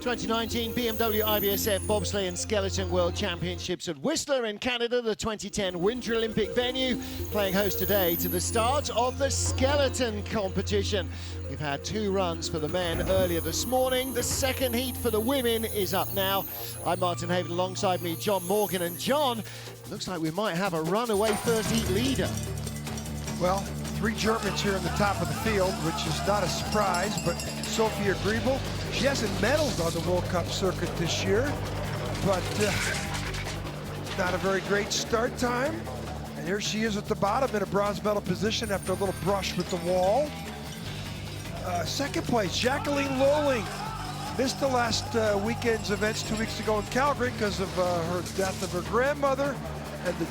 2019 BMW IBSF Bobsleigh and Skeleton World Championships at Whistler in Canada, the 2010 Winter Olympic venue, playing host today to the start of the skeleton competition. We've had 2 runs for the men earlier this morning. The second heat for the women is up now. I'm Martin Haven, alongside me John Morgan, and John, looks like we might have a runaway first heat leader. Well, 3 Germans here in the top of the field, which is not a surprise, but Sophia Griebel, she hasn't medaled on the World Cup circuit this year, but not a very great start time. And here she is at the bottom in a bronze medal position after a little brush with the wall. Second place, Jacqueline Lolling. Missed the last weekend's events 2 weeks ago in Calgary because of her death of her grandmother, and the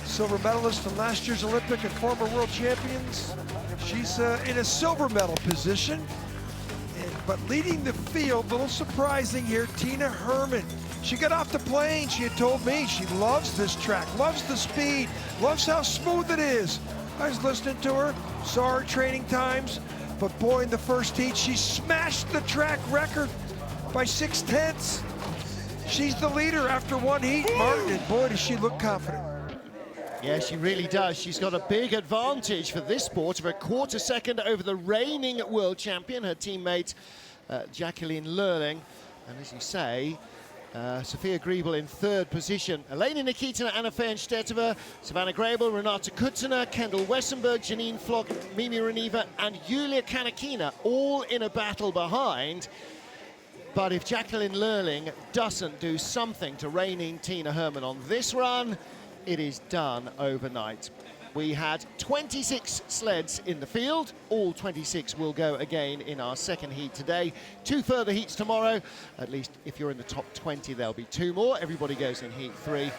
silver medalist in last year's Olympic and former world champions. She's in a silver medal position. But leading the field, a little surprising here, Tina Herman. She got off the plane. She had told me she loves this track, loves the speed, loves how smooth it is. I was listening to her, saw her training times, but boy, in the first heat, she smashed the track record by 6/10. She's the leader after 1 heat, Martin, and boy, does she look confident. Yeah, she really does. She's got a big advantage for this sport of a quarter second over the reigning world champion, her teammate Jacqueline Lolling. And as you say, Sophia Griebel in 3rd position. Elena Nikitina, Anna Fehrenstettova, Savannah Grable, Renata Kutzner, Kendall Wessenberg, Janine Flock, Mimi Reniva, and Yulia Kanakina all in a battle behind. But if Jacqueline Lolling doesn't do something to rein in Tina Herman on this run, it is done overnight. We had 26 sleds in the field. All 26 will go again in our second heat today. 2 further heats tomorrow. At least if you're in the top 20, there'll be 2 more. Everybody goes in heat 3, and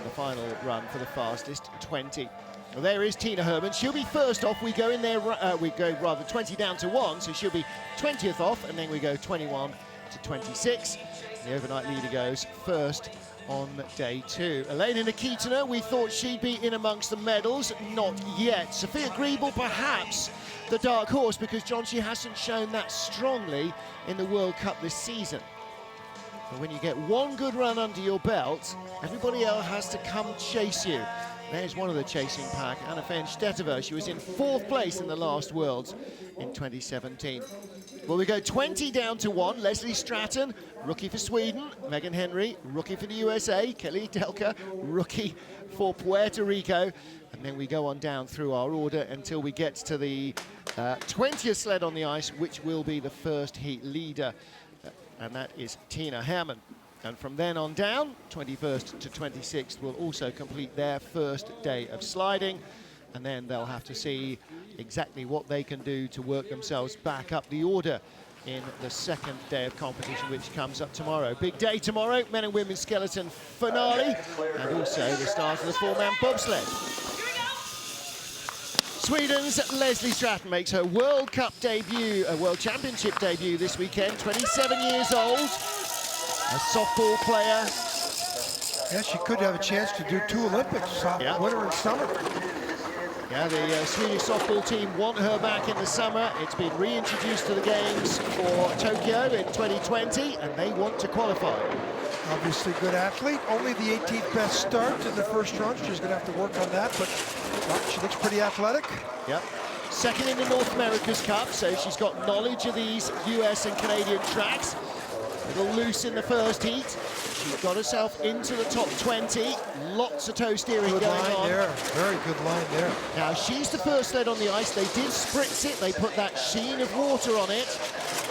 the final run for the fastest, 20. Well, there is Tina Herman. She'll be first off. We go in there, we go rather 20 down to 1, so she'll be 20th off, and then we go 21 to 26. The overnight leader goes first on day 2. Elena Nikitina, we thought she'd be in amongst the medals. Not yet. Sophia Griebel, perhaps the dark horse, because, John, she hasn't shown that strongly in the World Cup this season. But when you get 1 good run under your belt, everybody else has to come chase you. There's one of the chasing pack, Anna Fehrenstettova. She was in 4th place in the last Worlds in 2017. Well, we go 20 down to 1. Leslie Stratton, rookie for Sweden. Megan Henry, rookie for the USA. Kelly Delka, rookie for Puerto Rico. And then we go on down through our order until we get to the 20th sled on the ice, which will be the first heat leader. And that is Tina Herman. And from then on down, 21st to 26th will also complete their first day of sliding. And then they'll have to see exactly what they can do to work themselves back up the order in the second day of competition, which comes up tomorrow. Big day tomorrow, men and women's skeleton finale, and also the start of the 4-man bobsled. Sweden's Leslie Stratton makes her World Cup debut, a World Championship debut this weekend, 27 years old, a softball player. Yeah, she could have a chance to do 2 Olympics, winter and summer. Yeah, the Swedish softball team want her back in the summer. It's been reintroduced to the Games for Tokyo in 2020, and they want to qualify. Obviously good athlete, only the 18th best start in the first run. She's gonna have to work on that, but she looks pretty athletic. Yep. Second in the North America's Cup, so she's got knowledge of these US and Canadian tracks. A little loose in the first heat. She got herself into the top 20. Lots of toe steering going on. There. Very good line there. Now, she's the first sled on the ice. They did spritz it. They put that sheen of water on it.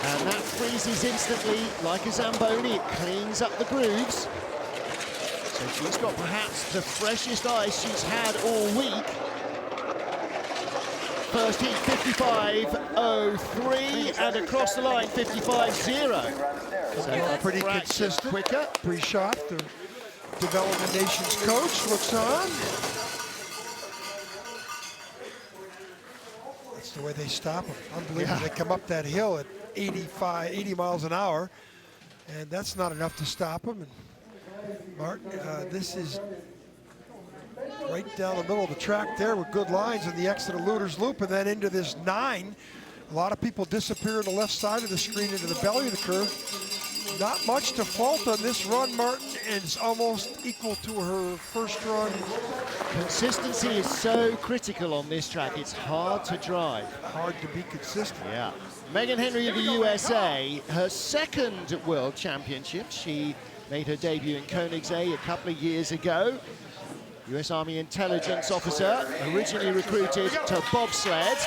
And that freezes instantly like a Zamboni. It cleans up the grooves. So she's got perhaps the freshest ice she's had all week. First heat, 55.03, and across the line, 55.0. So pretty consistent. Quicker. Pre-shot, the Development Nations coach, looks on. That's the way they stop them. Unbelievable. Yeah. They come up that hill at 80 miles an hour, and that's not enough to stop them. And Martin, this is right down the middle of the track there with good lines in the exit of Luder's Loop, and then into this 9 A lot of people disappear on the left side of the screen into the belly of the curve. Not much to fault on this run, Martin, and it's almost equal to her first run. Consistency is so critical on this track. It's hard to drive. Hard to be consistent. Yeah. Megan Henry of the USA, her second World Championship. She made her debut in Koenigsegg a couple of years ago. US Army intelligence officer, originally recruited to bobsled.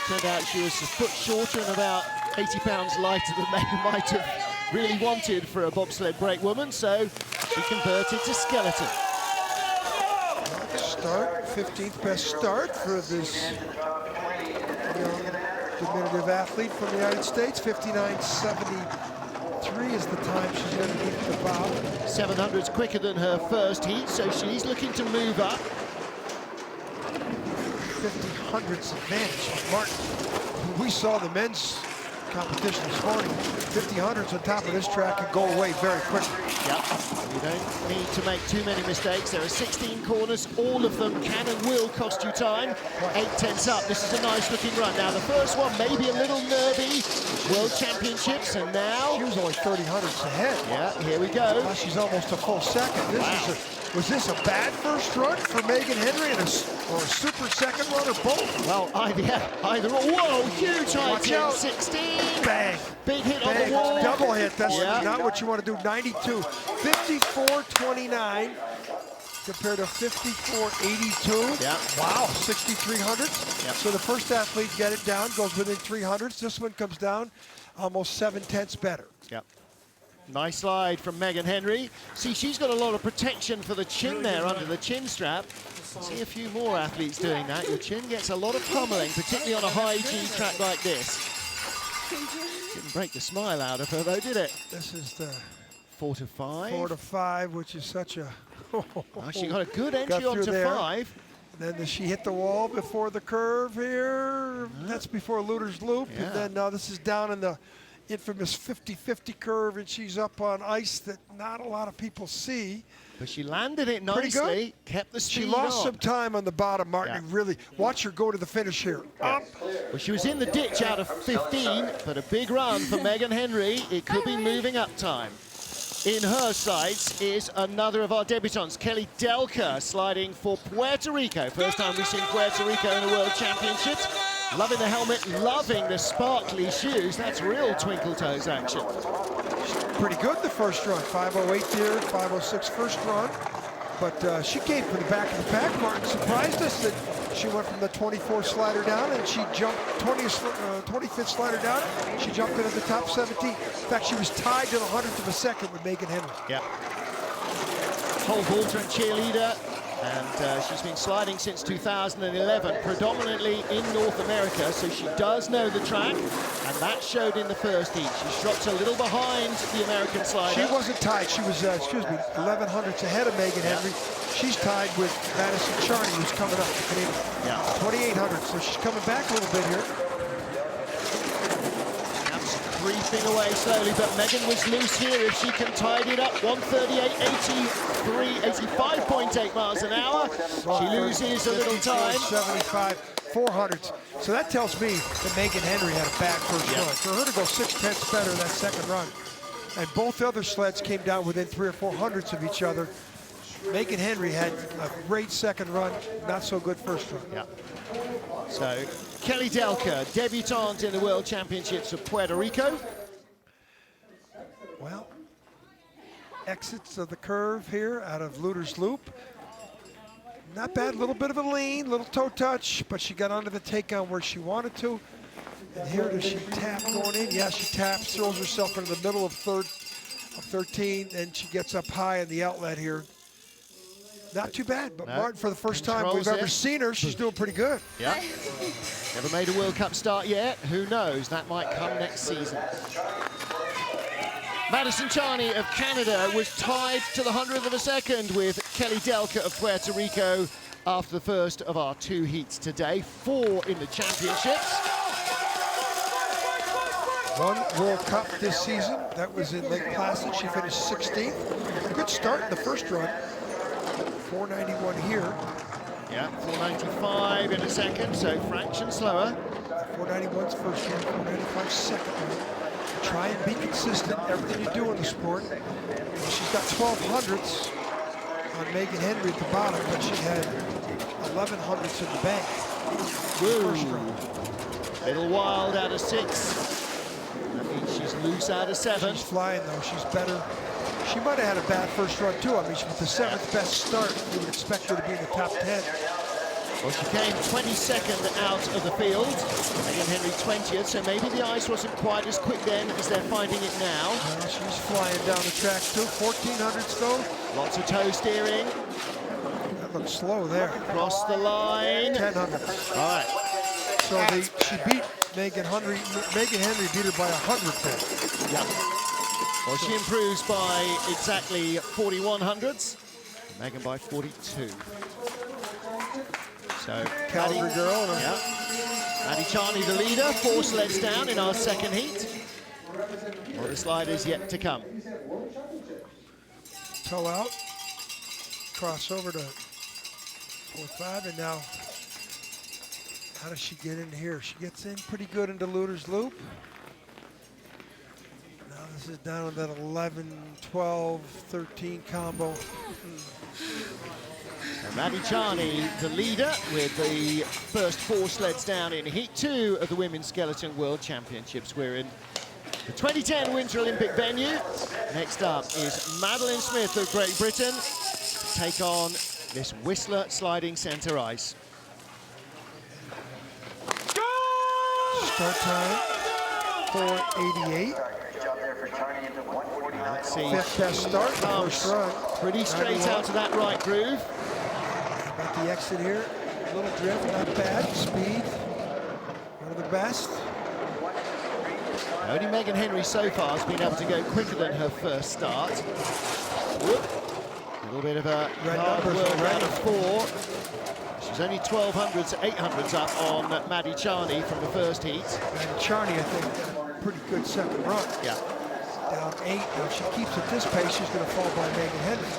Turned out she was a foot shorter and about 80 pounds lighter than Megan might have really wanted for a bobsled brakewoman, so she converted to skeleton. Start, 15th best start for this young diminutive athlete from the United States. 59.73 is the time she's going to need at the bow. 700's quicker than her first heat, so she's looking to move up. 50 hundredths advantage. Martin, we saw the men's competition this morning. 50 hundredths on top of this track can go away very quickly. Yep, you don't need to make too many mistakes. There are 16 corners, all of them can and will cost you time. 8/10 up, this is a nice looking run. Now the first one maybe a little nervy, World Championships, and now... She was only 30 hundredths ahead. Yeah, here we go. Now she's almost a full second. Was this a bad first run for Megan Henry or a super second run or both? Well, either or. Whoa, huge high 10, 16. Bang. Big hit Bang. on the wall. Double hit. That's not what you want to do. 92. 54.29 compared to 54.82. Yeah. Wow, 63 hundredths. Yep. So the first athlete get it down, goes within 3 hundredths. This one comes down almost 7/10 better. Yep. Nice slide from Megan Henry. See, she's got a lot of protection for the chin there under the chin strap. See a few more athletes doing that. Your chin gets a lot of pummeling, particularly on a high G track like this. Didn't break the smile out of her though, did it? This is the 4 to 5. 4 to 5, which is such a... She got a good entry onto there. 5. Then she hit the wall before the curve here. That's before Luder's Loop. Yeah. And then now this is down in the infamous 50-50 curve, and she's up on ice that not a lot of people see. But she landed it nicely, kept the speed She lost on. some time on the bottom, Martin. Yeah. Really, watch her go to the finish here. Up. Well, she was in the ditch out of 15, but a big run for Megan Henry. It could be moving up time. In her sights is another of our debutants, Kelly Delker, sliding for Puerto Rico. First time we've seen Puerto Rico in the World Championships. Loving the helmet, loving the sparkly shoes. That's real twinkle toes action. Pretty good the first run. 5:08 there, 5:06 first run. But she came from the back of the pack. Martin surprised us that she went from the 24th slider down and she jumped 25th slider down. She jumped into the top 17. In fact, she was tied to the 100th of a second with Megan Henry. Yeah. Pole vaulter and cheerleader. And she's been sliding since 2011, predominantly in North America, so she does know the track, and that showed in the first heat. She dropped a little behind the American slider. She wasn't tied. She was, 11 hundredths ahead of Megan Henry. She's tied with Madison Charney, who's coming up, the Canadian. Yeah. 28 hundredths, so she's coming back a little bit here. Creeping away slowly, but Megan was loose here if she can tidy it up. 85.8 miles an hour. She loses a little time. 75, 400s. So that tells me that Megan Henry had a bad first run. For her to go 6/10 better that second run, and both other sleds came down within 3 or 4 hundredths of each other. Megan Henry had a great second run, not so good first run. Yeah. So Kelly Delker, debutante in the World Championships of Puerto Rico. Well, exits of the curve here out of Luder's Loop. Not bad, a little bit of a lean, little toe touch, but she got onto the takedown where she wanted to. And here does she tap going in? Yeah, she taps, throws herself into the middle of 13, and she gets up high in the outlet here. Not too bad, but Martin, for the first time we've ever seen her, she's doing pretty good. Yeah. Never made a World Cup start yet. Who knows? That might come next season. Madison Charney of Canada was tied to the 100th of a second with Kelly Delker of Puerto Rico after the first of our 2 heats today. 4 in the championships. 1 World Cup this season. That was in Lake Placid. She finished 16th. A good start in the first run. 491 here. Yeah, 495 in a second, so fraction slower. 491's first round, 495 second round. Try and be consistent, everything you do in the sport. She's got 1200s on Megan Henry at the bottom, but she had 1100s in the bank. First round. Little wild out of 6. That means she's loose out of 7. She's flying though, she's better. She might have had a bad first run too. I mean, she was the 7th best start. You would expect her to be in the top 10. Well, she came 22nd out of the field. Megan Henry 20th, so maybe the ice wasn't quite as quick then as they're finding it now. Well, she's flying down the track too. 1400s though. Lots of toe steering. That looks slow there. Cross the line. 1000s. All right. So she beat Megan Henry. Megan Henry beat her by 100 there. Yep. Well, she improves by exactly 4100s. Megan by 42. So Calgary girl. Yeah. Maddie Charney, the leader, 4 sleds down in our second heat. Well, the slide is yet to come. Toe out. Cross over to 4-5, and now how does she get in here? She gets in pretty good into Luder's loop. Now this is down to that 11, 12, 13 combo. And Maddie Charney, the leader, with the first 4 sleds down in Heat 2 of the Women's Skeleton World Championships. We're in the 2010 Winter Olympic venue. Next up is Madeline Smith of Great Britain to take on this Whistler sliding centre ice. Start time, 4:88. Let's see. 5th best start, first run. Pretty straight out of that right groove. Got the exit here. A little drift, not bad. Speed, one of the best. Only Megan Henry so far has been able to go quicker than her first start. Whoop. A little bit of a Red hard numbers work already. out of 4. She's only 1200s, 800s up on Maddie Charney from the first heat. And Charney, I think, got a pretty good second run. Yeah. Down 8. Now, if she keeps at this pace, she's going to fall by Megan Henry.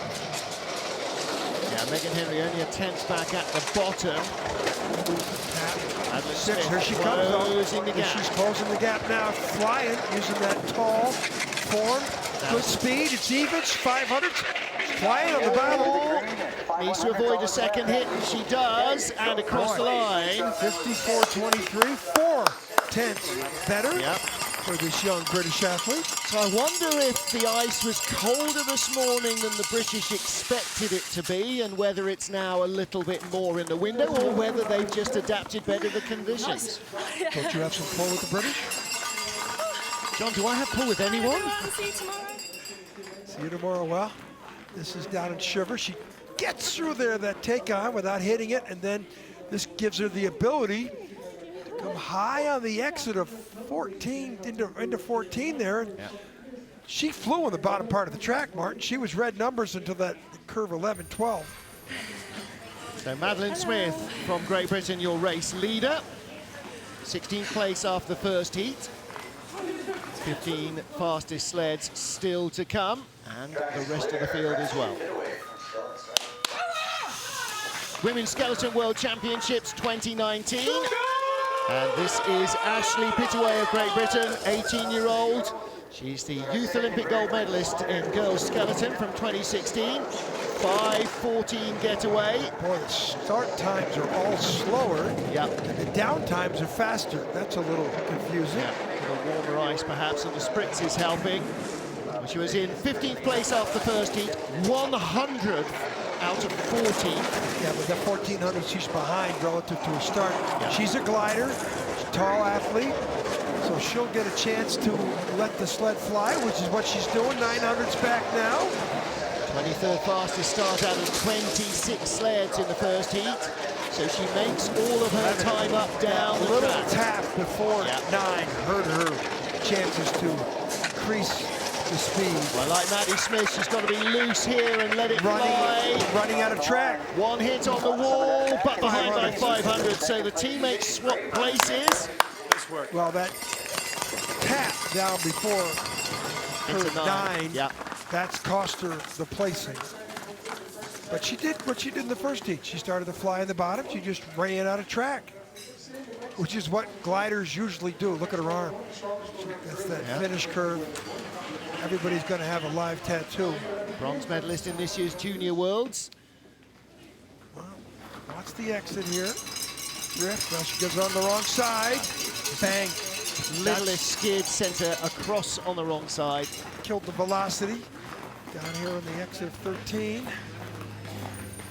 Yeah, Megan Henry only a 10th back at the bottom. Madeline 6, Smith here she comes. closing the gap. She's closing the gap now, flying, using that tall form. Good speed, it's even, 500s. Flying on the bottom. Needs to avoid a second hit, and she does, and across the line. 54.23, 4/10 better. Yep. For this young British athlete. So I wonder if the ice was colder this morning than the British expected it to be, and whether it's now a little bit more in the window, or whether they've just adapted better to conditions. Don't you have some pull with the British? John, do I have pull with anyone? See you tomorrow. Well, this is down in Schaffer. She gets through there, that take on without hitting it, and then this gives her the ability to come high on the exit of 14 into 14 there. Yeah. She flew on the bottom part of the track, Martin. She was red numbers until that curve 11, 12. So Madeline Smith from Great Britain, your race leader. 16th place after the first heat. 15 fastest sleds still to come, and the rest of the field as well. Women's Skeleton World Championships 2019. And this is Ashley Pittaway of Great Britain, 18-year-old. She's the Youth Olympic gold medalist in girls skeleton from 2016. 5:14 getaway. Boy, the start times are all slower. Yep. And the down times are faster. That's a little confusing. Yeah, a little warmer ice perhaps, and the spritz is helping. Well, she was in 15th place after the first heat, 100th out of 14. Yeah, but the 1400, she's behind relative to her start. Yeah. She's a glider, she's a tall athlete, so she'll get a chance to let the sled fly, which is what she's doing. 900's back now. 23rd fastest start out of 26 sleds in the first heat. So she makes all of her time up down the little track. tap before 9 hurt her chances to increase the speed. Well, like Maddie Smith, she's got to be loose here and let it fly. Running out of track. One hit on the wall, but behind by 500. So the teammates swap places. Well, that tap down before Into her 9, Yeah. that's cost her the placing. But she did what she did in the first heat. She started to fly in the bottom. She just ran out of track. which is what gliders usually do. Look at her arm. That's that finish curve. Everybody's going to have a live tattoo. Bronze medalist in this year's Junior Worlds. Well, watch the exit here. Drift. Now she goes on the wrong side. Bang. Littlest skid sent her across on the wrong side. Killed the velocity. Down here on the exit of 13.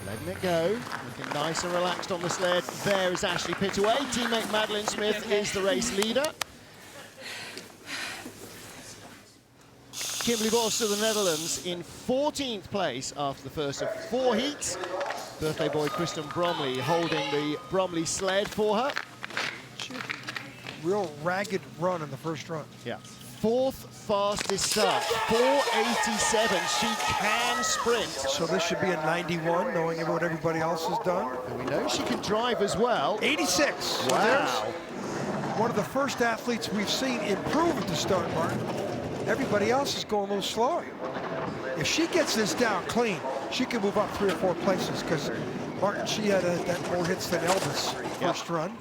Letting it go. Looking nice and relaxed on the sled. There is Ashley Pittaway. Teammate Madeline Smith is the race leader. Kimberly Bos of the Netherlands in 14th place after the first of 4 heats. Birthday boy Kristen Bromley holding the Bromley sled for her. Real ragged run in the first run. Yeah. 4th fastest start, 4:87. She can sprint. So this should be a 91, knowing what everybody else has done. And we know she can drive as well. 86. Wow. So one of the first athletes we've seen improve at the start, Martin. Everybody else is going a little slower. If she gets this down clean, she can move up 3 or 4 places, because Martin, she had that more hits than Elvis first run.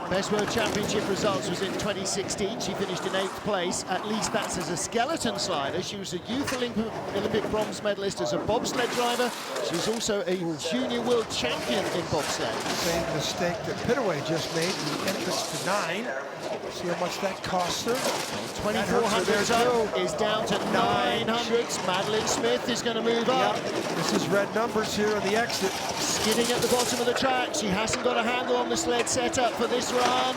Best World Championship results was in 2016. She finished in 8th place. At least that's as a skeleton slider. She was a youth Olympic bronze medalist as a bobsled driver. She was also a junior world champion in bobsled. Same mistake that Pittaway just made, the entrance to 9. See how much that costs her. 2400 up is down to 900s. Madeline Smith is going to move up. This is red numbers here on the exit. Skidding at the bottom of the track. She hasn't got a handle on the sled set up for this run.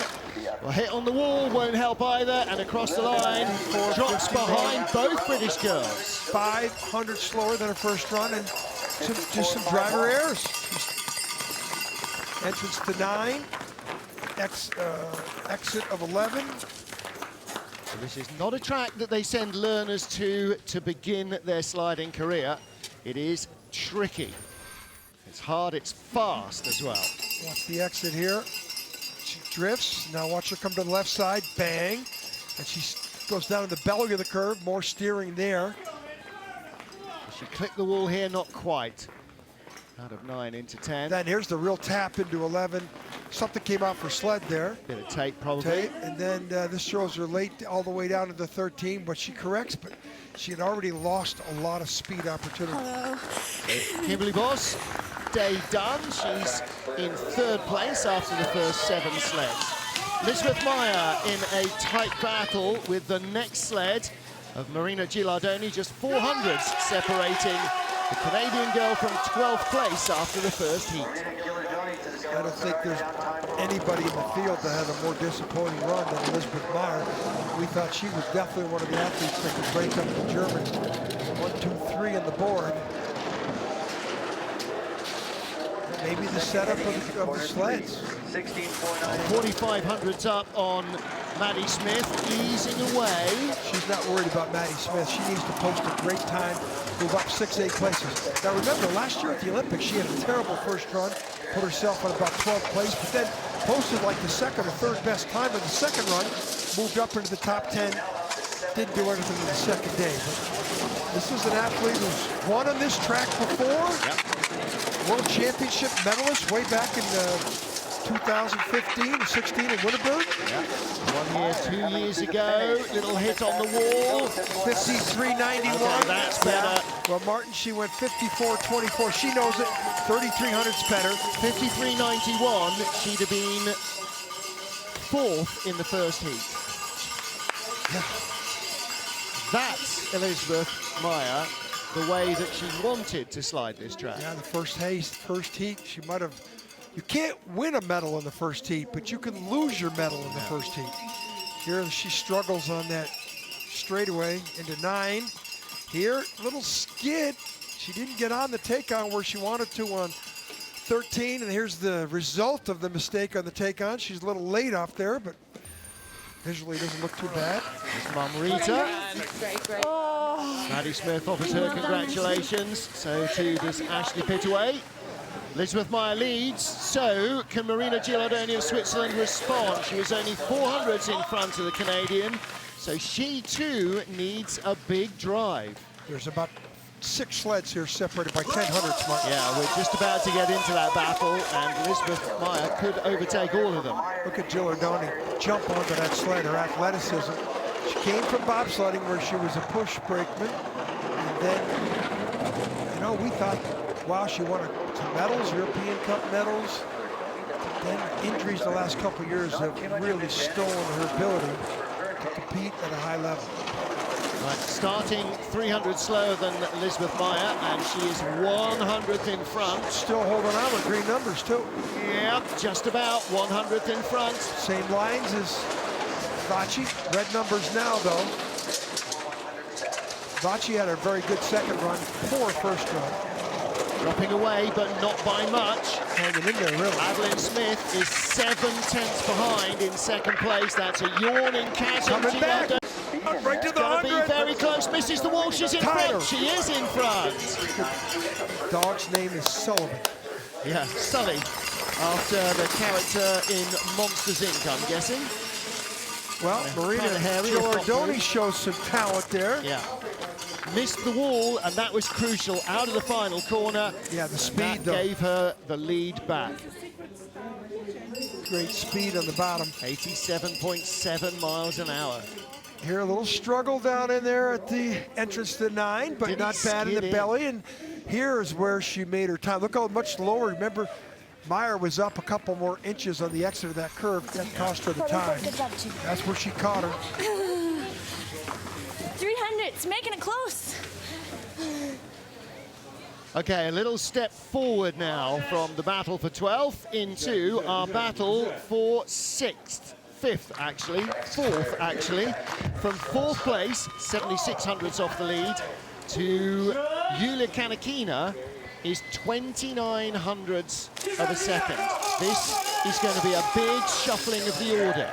Well, hit on the wall won't help either, and across the line, drops behind both British girls. 500 slower than her first run, and just some driver errors. Entrance to 9, exit of 11. So this is not a track that they send learners to begin their sliding career. It is tricky. It's hard, it's fast as well. Watch the exit here. She drifts. Now watch her come to the left side. Bang. And she goes down to the belly of the curve. More steering there. She clicked the wall here, not quite. Out of 9 into 10. Then here's the real tap into 11. Something came out for sled there. Bit of tape probably. Tape. And then this shows her late all the way down to the 13, but she corrects, but she had already lost a lot of speed opportunity. Hello. Kimberly Bos, day done. She's in 3rd place after the first 7 sleds. Elizabeth Meyer in a tight battle with the next sled of Marina Gilardoni, just 400s separating the Canadian girl from 12th place after the first heat. I don't think there's anybody in the field that had a more disappointing run than Elizabeth Meyer. We thought she was definitely one of the athletes that could break up the Germans. 1, 2, 3 on the board. Maybe the setup of the sleds. 4,500s up on Maddie Smith, easing away. She's not worried about Maddie Smith. She needs to post a great time, move up 6, 8 places. Now remember, last year at the Olympics, she had a terrible first run, put herself on about 12th place, but then posted like the 2nd or 3rd best time in the second run, moved up into the top 10, didn't do anything in the second day. But this is an athlete who's won on this track before. World Championship medalist way back in 2015, 16 in Winterberg. 1 year, 2 years ago, little hit on the wall. 53.91. Okay, that's better. Well, Martin, she went 54.24. She knows it. 3,300's better. 53.91. She'd have been 4th in the first heat. That's Elizabeth Meyer, the way that she wanted to slide this track. Yeah, the first heat, she might have. You can't win a medal in the first heat, but you can lose your medal in the first heat. Here she struggles on that straightaway into 9. Here, little skid. She didn't get on the take-on where she wanted to on 13, and here's the result of the mistake on the take-on. She's a little late off there, but visually doesn't look too bad. There's Mum Rita. Maddie Smith offers her congratulations. So too does Ashley Pittaway. Elizabeth Meyer leads, so can Marina Gilardoni of Switzerland respond? She was only 400s in front of the Canadian, so she too needs a big drive. There's about 6 sleds here separated by 0.10, Mark. Yeah, we're just about to get into that battle, and Elizabeth Meyer could overtake all of them. Look at Jill Ardoni jump onto that sled, her athleticism. She came from bobsledding where she was a push brakeman, and then, you know, we thought, wow, she won some medals, European Cup medals. Then injuries the last couple of years have really stolen her ability to compete at a high level. Right, starting 300 slower than Elizabeth Meyer, and she is 100th in front. Still holding on with green numbers, too. Yep, just about 100th in front. Same lines as Vachi. Red numbers now, though. Vachi had a very good second run, poor first run. Dropping away, but not by much. Hanging in there, really. Adeline Smith is 7/10 behind in second place. That's a yawning chasm. Coming back. Right to the 100. Be very close. Misses the wall. She's in front. She is in front. Dog's name is Sullivan. Yeah, Sully, after the character in Monsters Inc., I'm guessing. Well, Marina Giordoni shows some talent there. Yeah. Missed the wall, and that was crucial. Out of the final corner. Yeah, the speed, that gave her the lead back. Great speed on the bottom. 87.7 miles an hour. Here a little struggle down in there at the entrance to 9, but not bad in the belly. And here is where she made her time. Look how much lower. Remember, Meyer was up a couple more inches on the exit of that curve. That cost her the time. That's where she caught her. 300, it's making it close. Okay, a little step forward now from the battle for 12th into our battle for 6th. 5th, actually. 4th, actually. From 4th place, 76 hundredths off the lead, to Yulia Kanakina is 29 hundredths of a second. This is going to be a big shuffling of the order.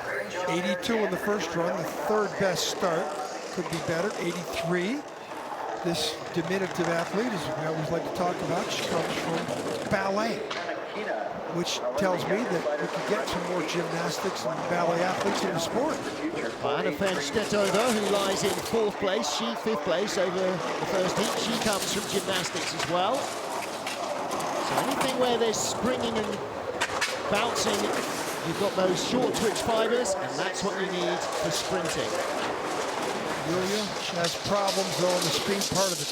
82 in the first run, the third best start. Could be better, 83. This diminutive athlete, as we always like to talk about, she comes from ballet, which tells me that we could get some more gymnastics and ballet athletes in the sport. Anna Fenstettova, who lies in 4th place, she 5th place over the first heat. She comes from gymnastics as well. So anything where there's springing and bouncing, you've got those short twitch fibers, and that's what you need for sprinting. Yulia has problems though in the speed part of the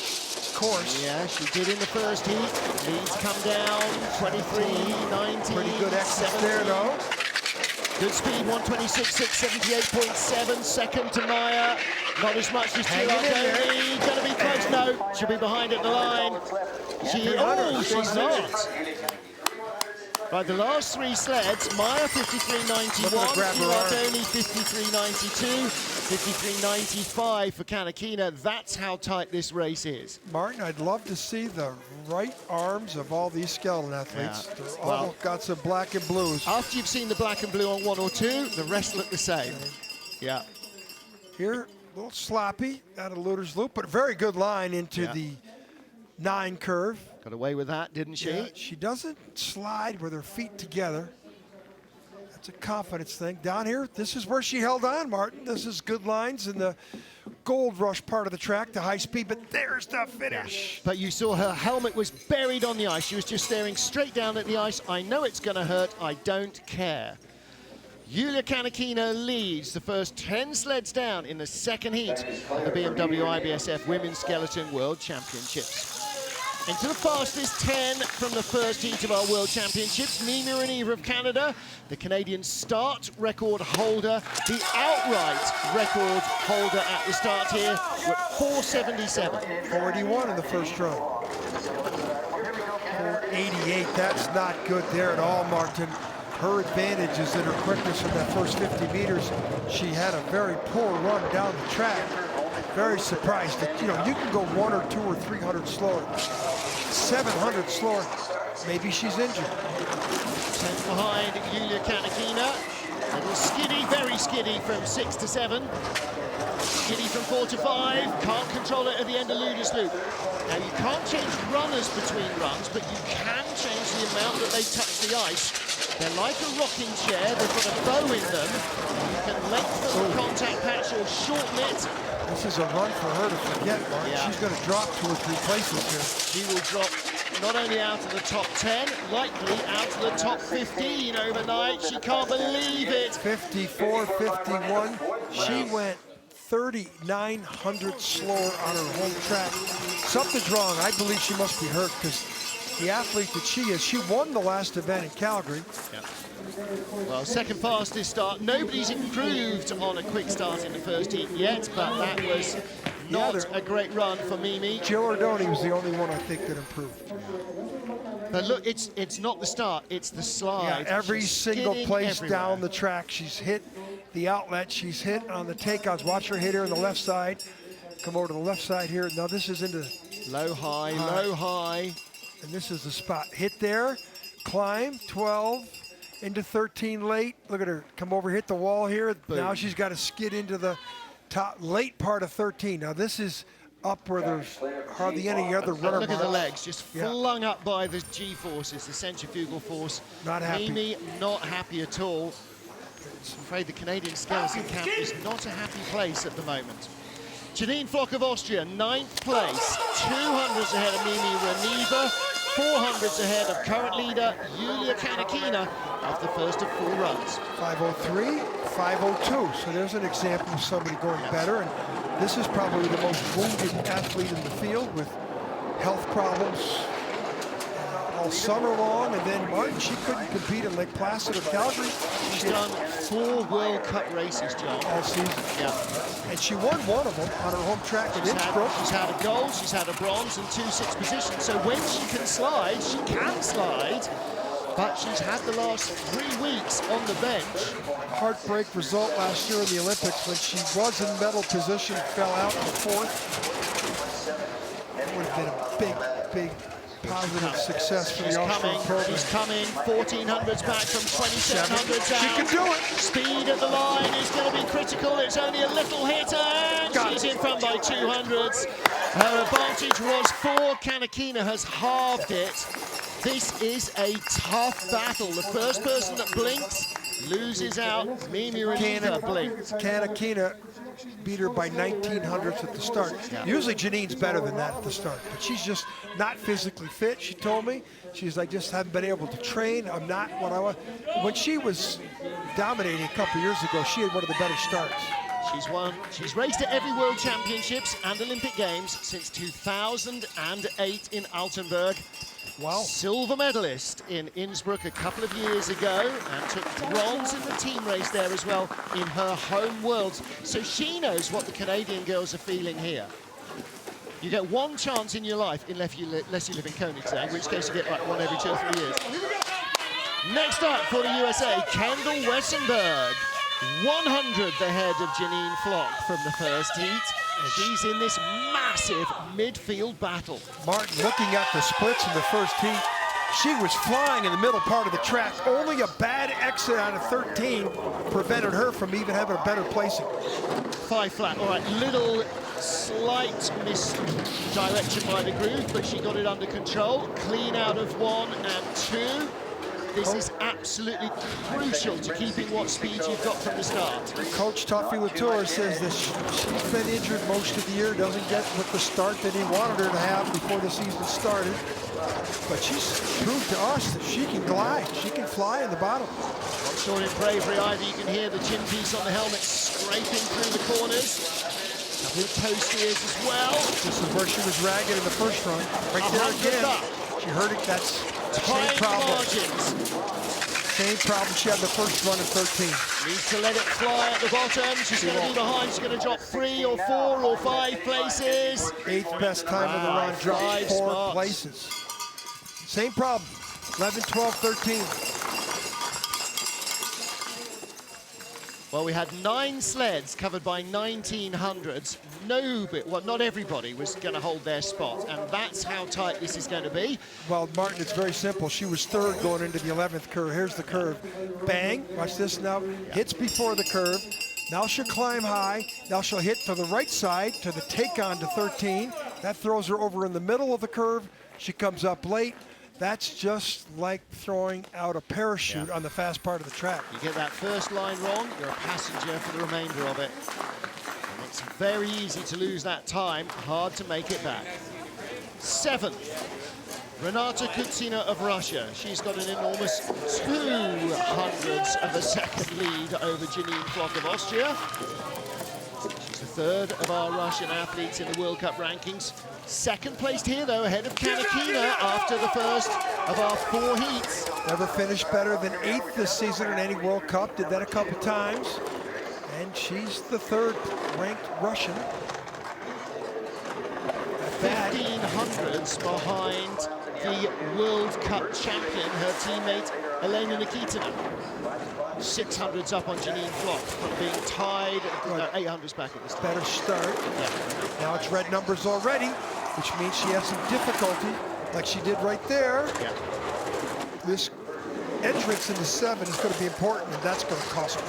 course. Yeah, she did in the first heat. Leads come down, 23, 19, pretty good exit there though. Good speed, 126.6, 78.7. Second to Meyer. Not as much as Giordoni. Going to be close. No, she'll be behind at the line. She's not. Right, the last 3 sleds, Meyer 53.91, Giordoni 53.92, 53.95 for Kanakina. That's how tight this race is. Martin, I'd love to see the right arms of all these skeleton athletes. Yeah. They're all got some black and blues. After you've seen the black and blue on 1 or 2, the rest look the same. Yeah. Here, a little sloppy out of Luder's Loop, but a very good line into the 9 curve. Got away with that, didn't she? Yeah, she doesn't slide with her feet together. That's a confidence thing. Down here, this is where she held on, Martin. This is good lines in the gold rush part of the track, the high speed, but there's the finish. Yeah. But you saw her helmet was buried on the ice. She was just staring straight down at the ice. I know it's going to hurt. I don't care. Yulia Kanakina leads the first 10 sleds down in the second heat of the BMW IBSF Women's Skeleton World Championships. Into the fastest 10 from the first heat of our World Championships, Nina Reniva of Canada, the Canadian start record holder, the outright record holder at the start here, with 477. 41 in the first run. 488, that's not good there at all, Martin. Her advantage is in her quickness in that first 50 meters. She had a very poor run down the track. Very surprised that, you know, you can go 1 or 2 or 300 slower. 700 slower, maybe she's injured. 10 behind Yulia Kanakina. A little skiddy, very skiddy from 6 to 7. Skiddy from 4 to 5. Can't control it at the end of Luder's Loop. Now, you can't change runners between runs, but you can change the amount that they touch the ice. They're like a rocking chair. They've got a bow in them. You can lengthen the contact patch she'll shorten it. This is a run for her to forget, Mark. Yeah. She's going to drop 2 or 3 places here. She will drop not only out of the top 10, likely out of the top 15 overnight. She can't believe it. 54, 51. She went 3,900 slower on her home track. Something's wrong. I believe she must be hurt because the athlete that she is, she won the last event in Calgary. Yeah. Well, second fastest start. Nobody's improved on a quick start in the first heat yet, but that was not a great run for Mimi. Jill Ordoni was the only one I think that improved. But look, it's not the start, it's the slide. Yeah, every She's single skidding place everywhere. down the track. She's hit the outlet. She's hit on the takeouts. Watch her hit here on the left side. Come over to the left side here. Now this is into low, high, low, high. And this is the spot. Hit there, climb, 12, into 13 late. Look at her, come over, hit the wall here. Boom. Now she's got to skid into the top, late part of 13. Now this is up where there's hardly any other runner. Look at the marks. legs, just flung up by the G-forces, the centrifugal force. Not happy. Mimi, not happy at all. I'm afraid the Canadian skeleton camp is not a happy place at the moment. Janine Flock of Austria, 9th place, 200s ahead of Mimi Reniva, 400s ahead of current leader Yulia Kanakina of the first of 4 runs. 503, 502. So there's an example of somebody going better. And this is probably the most wounded athlete in the field with health problems all summer long. And then Martin, she couldn't compete in Lake Placid or Calgary. She's done 4 World Cup races, John. All season. Yeah. And she won one of them on her home track at Innsbruck. She's had a gold, she's had a bronze and 2 6 positions. So when she can slide, but she's had the last 3 weeks on the bench. Heartbreak result last year in the Olympics when she was in medal position, fell out in the 4th. That would have been a big positive success for the Austrian program. She's coming, 1400s back from 2700s out. She can do it. Speed at the line is going to be critical. It's only a little hit, and she's in front by 200s. Her advantage was 4. Kanakina has halved it. This is a tough battle. The first person that blinks loses out. Mimi Reniva blinked. Kanakina beat her by 1900ths at the start. Yeah. Usually Janine's better than that at the start, but she's just not physically fit, she told me. She's like, just haven't been able to train. I'm not what I want. When she was dominating a couple years ago, she had one of the better starts. She's raced at every World Championships and Olympic Games since 2008 in Altenburg. Wow. Silver medalist in Innsbruck a couple of years ago and took bronze in the team race there as well in her home worlds. So she knows what the Canadian girls are feeling here. You get 1 chance in your life unless you live in Königsegg, in which case you get like 1 every 2 or 3 years. Next up for the USA, Kendall Wessenberg. 100th ahead of Janine Flock from the first heat. She's in this massive midfield battle. Martin, looking at the splits in the first heat, she was flying in the middle part of the track. Only a bad exit out of 13 prevented her from even having a better placing. 5 flat. All right, little slight misdirection by the groove, but she got it under control. Clean out of 1 and 2. This is absolutely crucial to keeping what speed you've got from the start. Coach Tuffy Latour says that she's been injured most of the year, doesn't get with the start that he wanted her to have before the season started. But she's proved to us that she can glide, she can fly in the bottom. Not short in bravery either. You can hear the chin piece on the helmet scraping through the corners. Couple of toe steers as well. This is where she was ragged in the first run. Right there again. She heard it, that's the same problem. Same problem she had the first run at 13. Needs to let it fly at the bottom. She's going to be behind. She's going to drop 3 or 4 or 5 places. 8th best time of the run, dropped 4 spots. places. Same problem, 11, 12, 13. Well, we had 9 sleds covered by 1900s. Not everybody was going to hold their spot, and that's how tight this is going to be. Well, Martin, it's very simple. She was 3rd going into the 11th curve. Here's the curve. Bang, watch this now. Hits before the curve. Now she'll climb high. Now she'll hit to the right side to the take-on to 13. That throws her over in the middle of the curve. She comes up late. That's just like throwing out a parachute on the fast part of the track. You get that first line wrong, you're a passenger for the remainder of it. It's very easy to lose that time, hard to make it back. 7th, Renata Kutsina of Russia. She's got an enormous 0.02 of a second lead over Janine Flock of Austria. She's the 3rd of our Russian athletes in the World Cup rankings. 2nd placed here, though, ahead of Kanakina after the first of our 4 heats. Never finished better than 8th this season in any World Cup. Did that a couple times. And she's the 3rd ranked Russian. 1500s behind the World Cup champion, her teammate Elena Nikitina. 600s up on Janine Flock from being tied. 800s back at this time. Better start. Yeah. Now it's red numbers already, which means she has some difficulty, like she did right there. Yeah. This entrance into 7 is going to be important, and that's going to cost her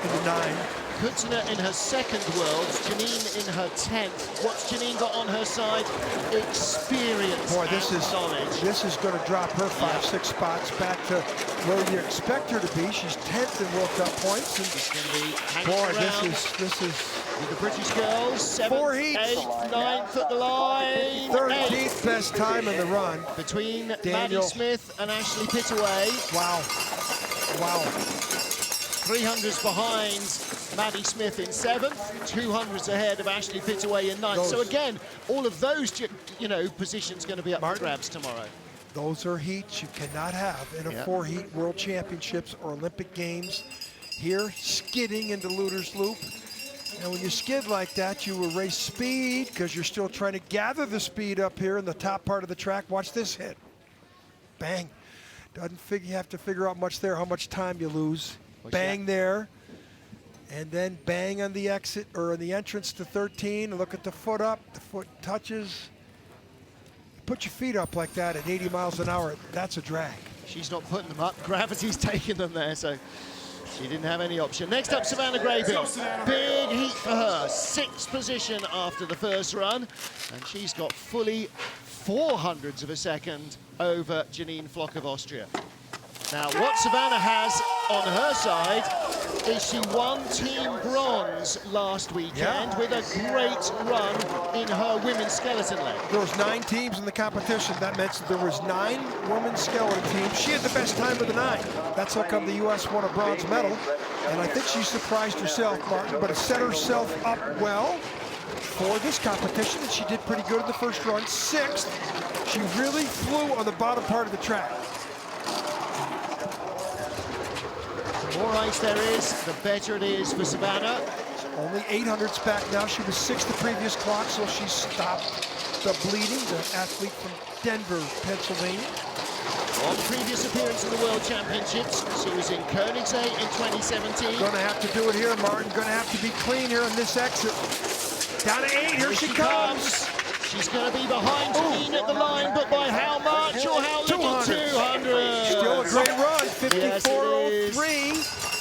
into 9. Kutsina in her 2nd Worlds, Janine in her 10th. What's Janine got on her side? Experience and knowledge. This is going to drop her 5-6 spots back to where you expect her to be. She's 10th in World Cup points. And she's going to be hanging around. This is with the British girls. 7th, 4 heats. 8th, 9th at the line. 13th best time in the run. Between Maddie Smith and Ashley Pittaway. Wow. Wow. 300s behind Maddie Smith in 7th, 200s ahead of Ashley Pittaway in 9th. So again, all of those, positions going to be up for grabs tomorrow. Those are heats you cannot have in a 4-heat World Championships or Olympic Games. Here, skidding into Luder's Loop. And when you skid like that, you erase speed because you're still trying to gather the speed up here in the top part of the track. Watch this hit. Bang. You have to figure out much there, how much time you lose. Bang there, and then bang on the exit or on the entrance to 13. Look at the foot up, the foot touches. Put your feet up like that at 80 miles an hour, that's a drag. She's not putting them up, gravity's taking them there, so she didn't have any option. Next up, Savannah Graybill. Big heat for her, 6th position after the first run, and she's got fully 400s of a second over Janine Flock of Austria. Now, what Savannah has on her side is she won team bronze last weekend with a great run in her women's skeleton leg. There was 9 teams in the competition. That meant there was 9 women's skeleton teams. She had the best time of the 9. That's how come the U.S. won a bronze medal. And I think she surprised herself, Martin, but it set herself up well for this competition, and she did pretty good in the first run. 6th, she really flew on the bottom part of the track. The more ice there is, the better it is for Savannah. Only 800s back now. She was 6th the previous clock, so she stopped the bleeding. The athlete from Denver, Pennsylvania. On previous appearance in the World Championships, she was in Koenigsegg in 2017. Going to have to do it here, Martin. Going to have to be clean here on this exit. Down to 8, here she comes. She's going to be behind Janine at the line, but by how much or how little? 200. Still a great run, 54.03,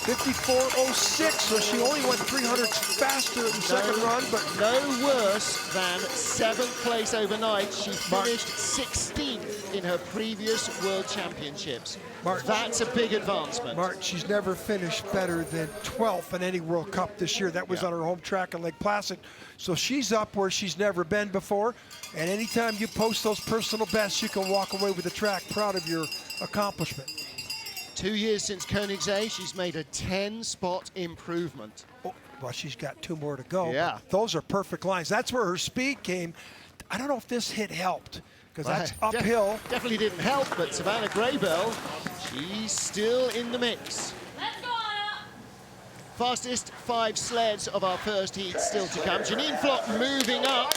54.06, so she only went 300s faster in the second run, but no worse than 7th place overnight. She finished 16th in her previous World Championships. That's a big advancement. Martin, she's never finished better than 12th in any World Cup this year. That was on her home track in Lake Placid. So she's up where she's never been before. And anytime you post those personal bests, you can walk away with the track proud of your accomplishment. 2 years since Koenigsegg, she's made a 10-spot improvement. Oh, well, she's got 2 more to go. Yeah. Those are perfect lines. That's where her speed came. I don't know if this hit helped, because that's uphill. Definitely didn't help, but Savannah Graybill, she's still in the mix. Let's go, Anna. Fastest 5 sleds of our first heat still to come. Janine Flock moving up.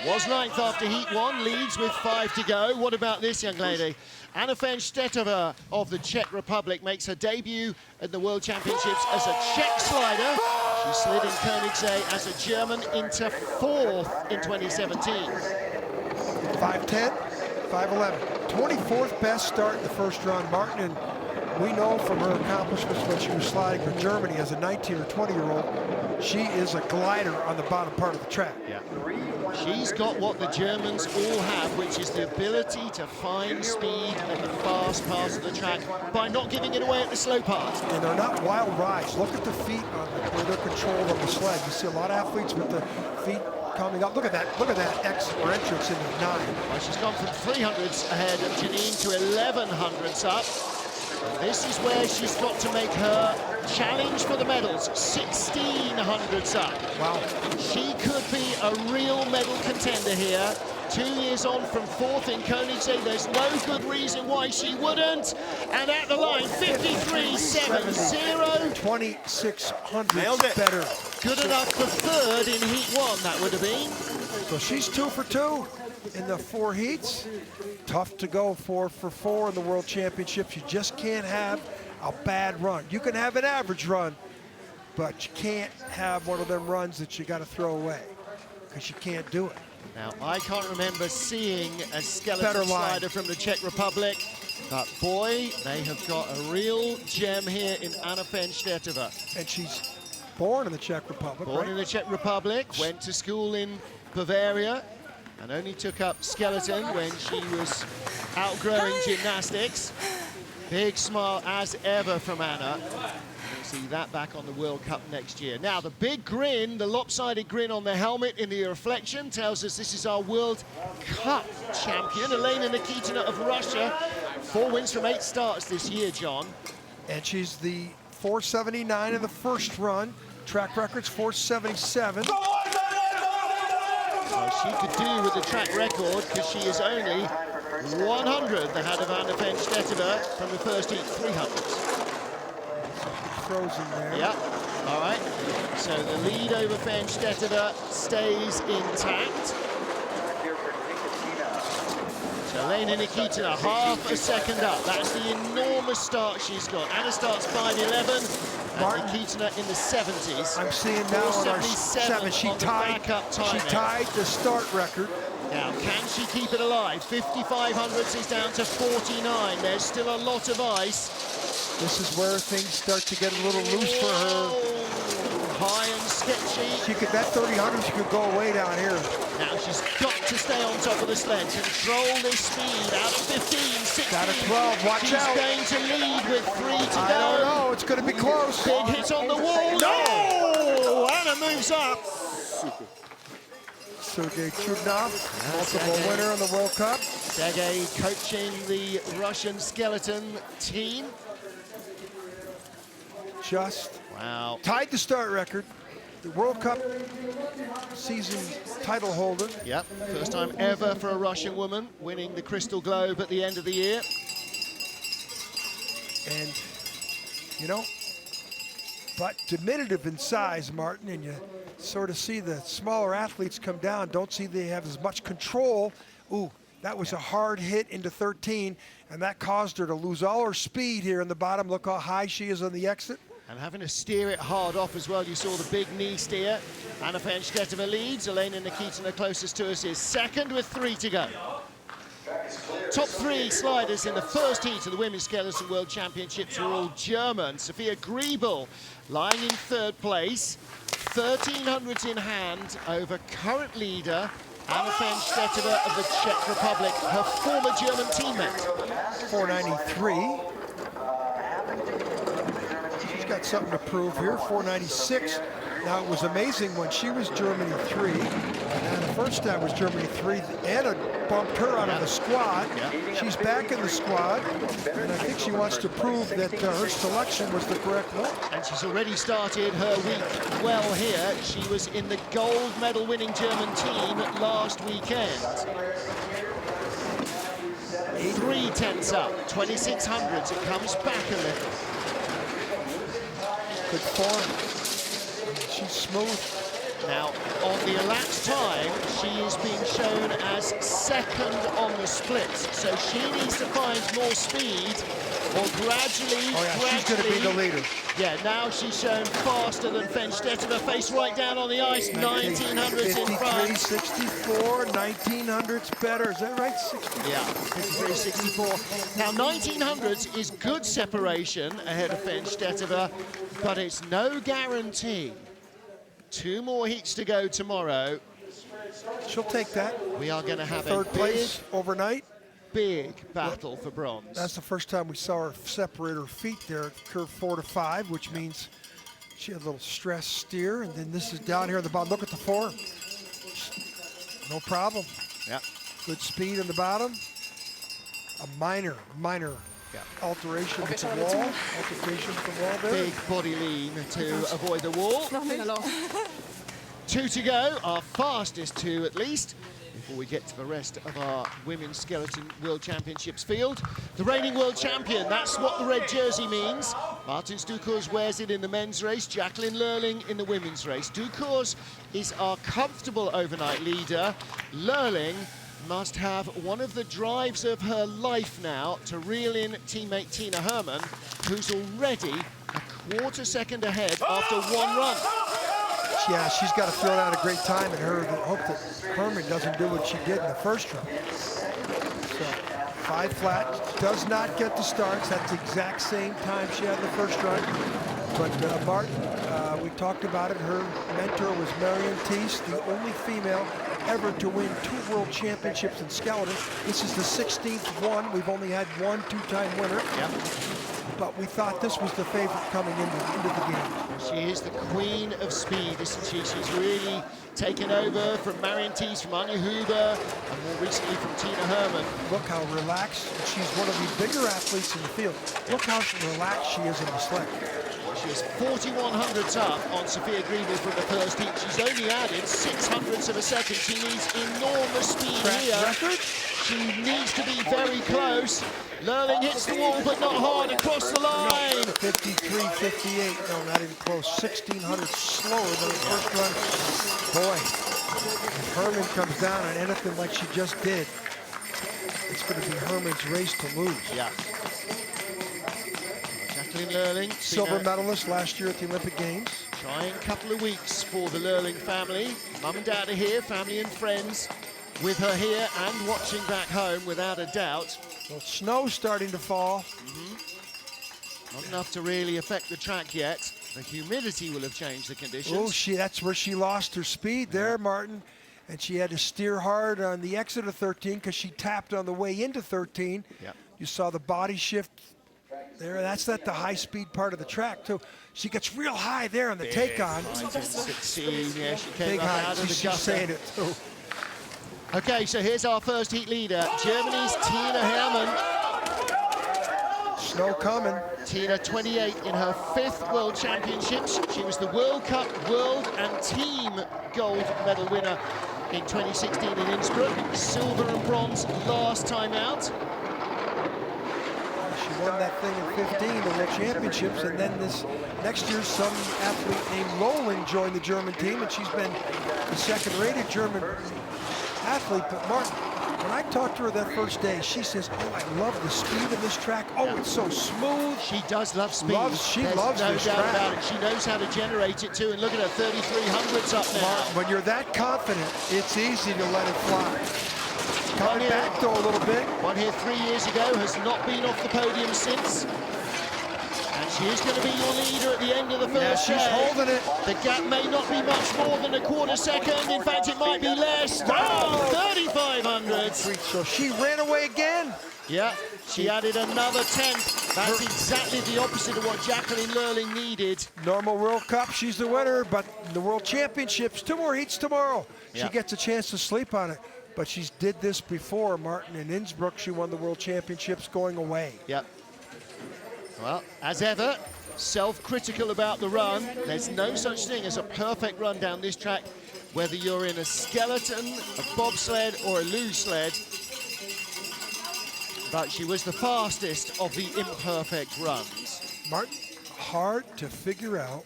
Was 9th after heat 1, leads with 5 to go. What about this young lady? Anna Fenstetova of the Czech Republic makes her debut at the World Championships as a Czech slider. She slid in Koenigsegg as a German into 4th in 2017. 5'10", 5'11", 24th best start in the first run. Martin and we know from her accomplishments when she was sliding for Germany as a 19 or 20-year-old, she is a glider on the bottom part of the track. Yeah. She's got what the Germans all have, which is the ability to find speed at the fast parts of the track by not giving it away at the slow parts. And they're not wild rides. Look at the feet where they're controlled on the sled. You see a lot of athletes with the feet coming up. Look at that exit or entrance into 9. Well, she's gone from 300s ahead of Janine to 1100s up. And this is where she's got to make her challenge for the medals, 1600s up. Wow. She could be a real medal contender here. 2 years on from 4th in Koenigsegg. There's no good reason why she wouldn't. And at the line, 53.70. 2600 better. Good enough for 3rd in Heat 1, that would have been. So she's 2 for 2 in the 4 heats. Tough to go 4 for 4 in the World Championships. You just can't have a bad run. You can have an average run, but you can't have one of them runs that you got to throw away because you can't do it. Now, I can't remember seeing a skeleton slider from the Czech Republic, but boy, they have got a real gem here in Anna Fenstettova. And she's born in the Czech Republic, Born in the Czech Republic, went to school in Bavaria, and only took up skeleton when she was outgrowing gymnastics. Big smile as ever from Anna. We'll see that back on the World Cup next year. Now, the big grin, the lopsided grin on the helmet in the reflection tells us this is our World Cup champion, Elena Nikitina of Russia. 4 wins from 8 starts this year, John. And she's the 479 in the first run. Track record's 477. Well, she could do with the track record because she is only 100 ahead of Anna Fenstettova from the first heat 300s. Frozen there. Yeah, all right. So the lead over Fenstettova stays intact. So Elena Nikitina, half a second up. That's the enormous start she's got. Anna starts 5:11, and Nikitina in the 70s. I'm seeing now on our 7, she tied the start record. Now, can she keep it alive? 5500s is down to 49. There's still a lot of ice. This is where things start to get a little loose for her. High and sketchy. She could, that 3000, she could go away down here. Now she's got to stay on top of the sled, control this speed out of 15, 16. Out of 12, watch out. She's going to lead with 3 to go. I don't know, it's going to be close. Big hit on the wall. No! Anna moves up. Sergei Chudnov, multiple winner in the World Cup. Sergei coaching the Russian skeleton team. Just tied the start record. The World Cup season title holder. Yep, first time ever for a Russian woman winning the Crystal Globe at the end of the year. And, you know, but diminutive in size, Martin, and you sort of see the smaller athletes come down, don't see they have as much control. Ooh, that was a hard hit into 13, and that caused her to lose all her speed here in the bottom. Look how high she is on the exit. And having to steer it hard off as well. You saw the big knee steer. Anna Fenstettova leads. Elena Nikitina closest to us is second with 3 to go. Top 3 sliders in the first heat of the Women's Skeleton World Championships were all German. Sophia Griebel lying in 3rd place. 1300s in hand over current leader Anna Fenstettova of the Czech Republic, her former German teammate. 493. Got something to prove here. 496. Now, it was amazing when she was Germany 3, and the first time was Germany 3. Anna bumped her out of the squad. She's back in the squad, and I think she wants to prove that her selection was the correct one. And she's already started her week well here. She was in the gold medal winning German team last weekend. 3 tenths up, 2600s. It comes back a little. Good form. She's smooth. Now, on the elapsed time, she is being shown as second on the splits. So she needs to find more speed or gradually, Oh yeah, she's going to be the leader. Yeah, now she's shown faster than Viesturs. Face right down on the ice, 1900s in front. 53.64, 1900s better. Is that right? 60. Yeah, 53.64. Now, 1900s is good separation ahead of Viesturs, but it's no guarantee. 2 more heats to go tomorrow. She'll take that. We are going to have third place overnight. Big battle for bronze. That's the first time we saw her separate her feet there at curve 4 to 5, which means she had a little stress steer, and then this is down here at the bottom. Look at the 4. No problem. Yeah. Good speed on the bottom. A minor alteration with the wall. Altercation with the wall there. Big body lean to avoid the wall. 2 to go, our fastest 2 at least, before we get to the rest of our Women's Skeleton World Championships field. The reigning world champion, that's what the red jersey means. Martins Ducours wears it in the men's race, Jacqueline Lurling in the women's race. Ducours is our comfortable overnight leader. Lurling must have one of the drives of her life now to reel in teammate Tina Herman, who's already a quarter second ahead after 1 run. Yeah, she's got to throw down a great time and hope that Herman doesn't do what she did in the first run. So 5 flat, does not get the starts. That's the exact same time she had in the first run. But Martin, we talked about it, her mentor was Marion Thies, the only female ever to win 2 world championships in skeleton. This is the 16th one. We've only had 1 2-time winner. Yep. But we thought this was the favorite coming into the game. She is the queen of speed, isn't she? She's really taken over from Marion Thies, from Anja Huber, and more recently from Tina Herman. Look how relaxed. She's one of the bigger athletes in the field. Look how relaxed she is in the sled. She is 4100ths up on Sophia Griebel from the first heat. She's only added 600ths of a second. She needs enormous speed here. Record? She needs to be very close. Lurling hits the wall, but not hard across the line. 53.58. No, not even close. 1600 slower than the first run. Boy, if Herman comes down on anything like she just did, it's going to be Herman's race to lose. Yeah. Jacqueline Lurling, silver medalist last year at the Olympic Games. Trying couple of weeks for the Lurling family. Mum and Dad are here, family and friends with her here and watching back home without a doubt. Well, snow's starting to fall. Not enough to really affect the track yet. The humidity will have changed the conditions. Oh, that's where she lost her speed there, Martin. And she had to steer hard on the exit of 13 because she tapped on the way into 13. Yep. You saw the body shift there. That's at the high-speed part of the track, too. She gets real high there on the take-on. 16, yeah, she came Big up high. out of the She's gutter. saying it, too. Okay, so here's our first heat leader, Germany's Tina Herman. Snow coming. Tina, 28 in her 5th World Championships. She was the World Cup World and Team gold medal winner in 2016 in Innsbruck. Silver and bronze last time out. She won that thing in 15, the World Championships, and then this next year some athlete named Lowling joined the German team, and she's been the second-rated German athlete. But Martin, when I talked to her that first day, she says, "Oh, I love the speed of this track. Oh, it's so smooth." She does love speed. She There's loves no this doubt track. about it. She knows how to generate it too. And look at her, 3300ths up now. Martin, when you're that confident, it's easy to let it fly. Coming back though a little bit. One here 3 years ago, has not been off the podium since. And she is going to be your leader at the end of the first she's holding it. The gap may not be much more than a quarter second. In fact, it might be less. Wow, 3500ths. So she ran away again. Yeah, she added another 10th. That's exactly the opposite of what Jacqueline Lurling needed. Normal World Cup, she's the winner, but the World Championships, 2 more heats tomorrow. She gets a chance to sleep on it. But she's did this before, Martin. In Innsbruck, she won the World Championships going away. Yep. Well, as ever, self-critical about the run. There's no such thing as a perfect run down this track, whether you're in a skeleton, a bobsled, or a luge sled. But she was the fastest of the imperfect runs. Martin, hard to figure out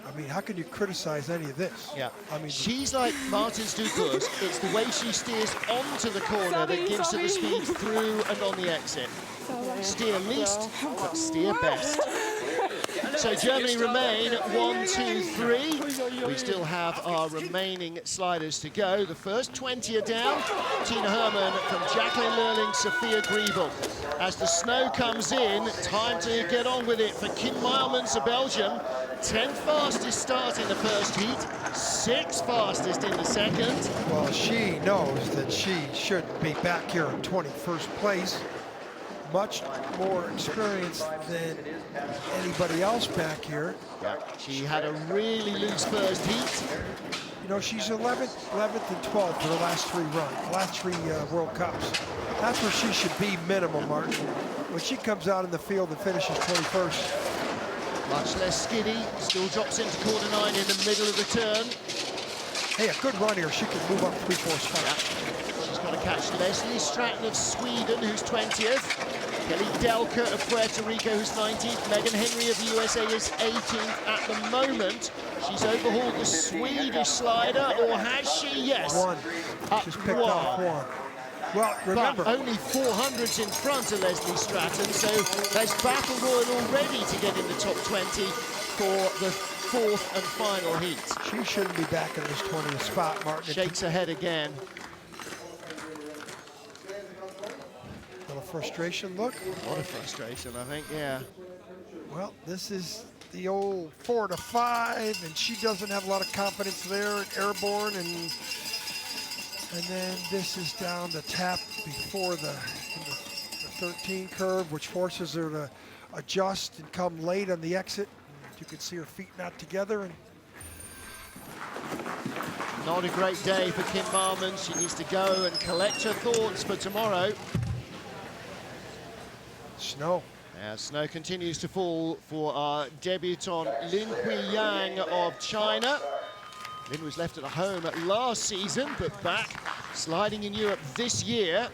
I mean, how can you criticize any of this? Yeah, I mean, she's like Martins du Cours. It's the way she steers onto the corner that gives her the speed through and on the exit. Steer least, but steer best. So Germany remain 1, 2, 3. We still have our remaining sliders to go. The first 20 are down. Tina Herman from Jacqueline Lurling, Sophia Griebel. As the snow comes in, time to get on with it for Kim Meilmans of Belgium. 10th fastest start in the first heat, 6th fastest in the second. well, she knows that she should be back here in 21st place. Much more experienced than anybody else back here. Yeah, she had a really loose first heat. You know, she's 11th and 12th for the last 3 runs, last 3 World Cups. That's where she should be minimum, Martin. When she comes out in the field and finishes 21st. Much less skiddy, still drops into corner 9 in the middle of the turn. Hey, a good run here. She can move up 3-4 spots. Yeah. She's got to catch Leslie Stratton of Sweden, who's 20th. Kelly Delka of Puerto Rico, who's 19th. Megan Henry of the USA is 18th at the moment. She's overhauled the Swedish slider, or has she? Yes. One. Just picked off one. Well, remember. But only 400s in front of Leslie Stratton, so there's battle royal already to get in the top 20 for the 4th and final heat. She shouldn't be back in this 20th spot, Martin. Shakes her head again. Little frustration look. A lot of frustration, I think, yeah. Well, this is the old 4 to 5, and she doesn't have a lot of confidence there at airborne, and then this is down to tap before the 13 curve, which forces her to adjust and come late on the exit. You can see her feet not together. And not a great day for Kim Meilmans. She needs to go and collect her thoughts for tomorrow. Snow. As snow continues to fall for our debutante Lin Huiyang of China. Lin was left at home last season, but back sliding in Europe this year.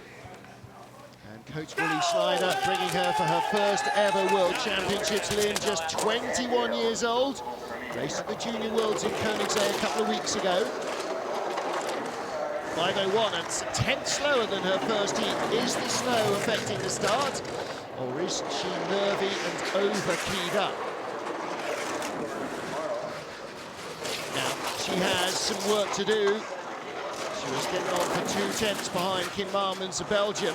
And Coach Willie Schneider bringing her for her first ever World Championships. Lin, just 21 years old. Raced at the Junior Worlds in Koenigsegg a couple of weeks ago. 5:01, and 10th slower than her first heat. Is the snow affecting the start, or is she nervy and over-keyed up? Now, she has some work to do. She was getting on for 2/10 behind Kim Meilmans of Belgium.